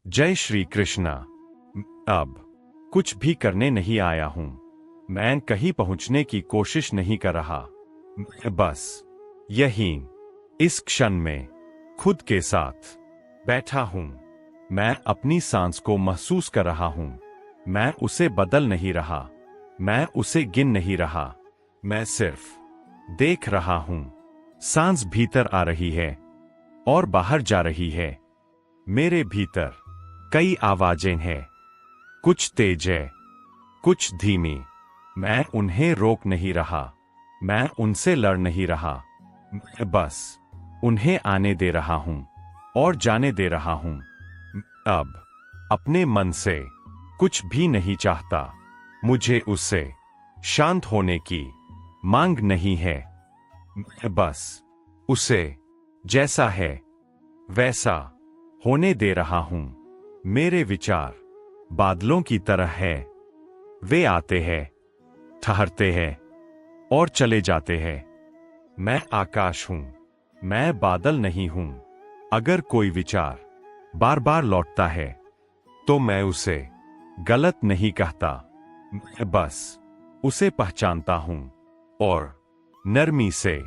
जय श्री कृष्णा। अब कुछ भी करने नहीं आया हूं। मैं कहीं पहुंचने की कोशिश नहीं कर रहा। बस यहीं इस क्षण में खुद के साथ बैठा हूं। मैं अपनी सांस को महसूस कर रहा हूं। मैं उसे बदल नहीं रहा। मैं उसे गिन नहीं रहा। मैं सिर्फ देख रहा हूं। सांस भीतर आ रही है और बाहर जा रही है। मेरे भीतर कई आवाजें हैं। कुछ तेज है, कुछ धीमी। मैं उन्हें रोक नहीं रहा। मैं उनसे लड़ नहीं रहा। मैं बस उन्हें आने दे रहा हूं और जाने दे रहा हूं। अब अपने मन से कुछ भी नहीं चाहता। मुझे उससे शांत होने की मांग नहीं है। मैं बस उसे जैसा है वैसा होने दे रहा हूं। मेरे विचार बादलों की तरह है। वे आते हैं, ठहरते हैं और चले जाते हैं। मैं आकाश हूं, मैं बादल नहीं हूं। अगर कोई विचार बार बार लौटता है तो मैं उसे गलत नहीं कहता। मैं बस उसे पहचानता हूं और नरमी से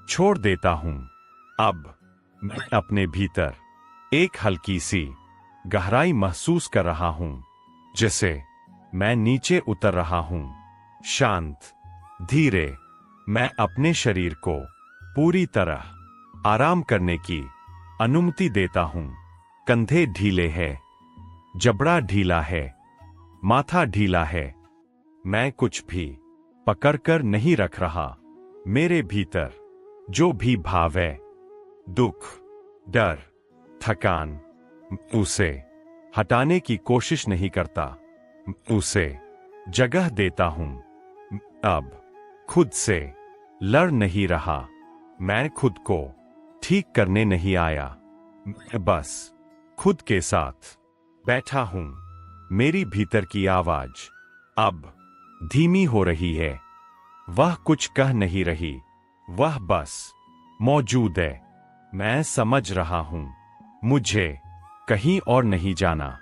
छोड़ देता हूं। अब मैं अपने भीतर एक हल्की सी गहराई महसूस कर रहा हूं, जैसे मैं नीचे उतर रहा हूं। शांत, धीरे। मैं अपने शरीर को पूरी तरह आराम करने की अनुमति देता हूं। कंधे ढीले हैं, जबड़ा ढीला है, माथा ढीला है। मैं कुछ भी पकड़कर नहीं रख रहा। मेरे भीतर जो भी भाव है, दुख, डर, थकान, उसे हटाने की कोशिश नहीं करता। उसे जगह देता हूं। अब खुद से लड़ नहीं रहा। मैं खुद को ठीक करने नहीं आया। मैं बस खुद के साथ बैठा हूं। मेरी भीतर की आवाज अब धीमी हो रही है। वह कुछ कह नहीं रही। वह बस मौजूद है। मैं समझ रहा हूं मुझे कहीं और नहीं जाना।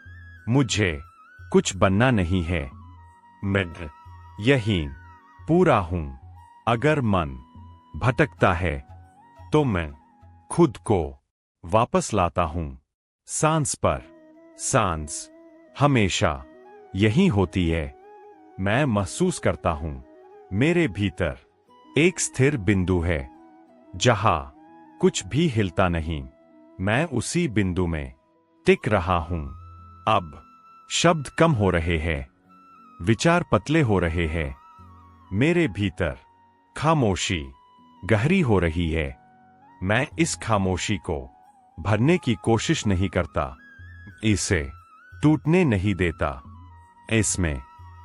मुझे कुछ बनना नहीं है। मैं यहीं पूरा हूं। अगर मन भटकता है तो मैं खुद को वापस लाता हूं। सांस पर सांस हमेशा यहीं होती है। मैं महसूस करता हूं मेरे भीतर एक स्थिर बिंदु है जहां कुछ भी हिलता नहीं। मैं उसी बिंदु में टिक रहा हूं। अब शब्द कम हो रहे हैं, विचार पतले हो रहे हैं। मेरे भीतर खामोशी गहरी हो रही है। मैं इस खामोशी को भरने की कोशिश नहीं करता। इसे टूटने नहीं देता। इसमें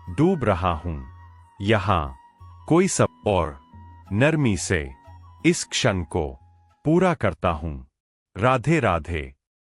डूब रहा हूं। यहां कोई सब और नरमी से इस क्षण को पूरा करता हूं। राधे राधे।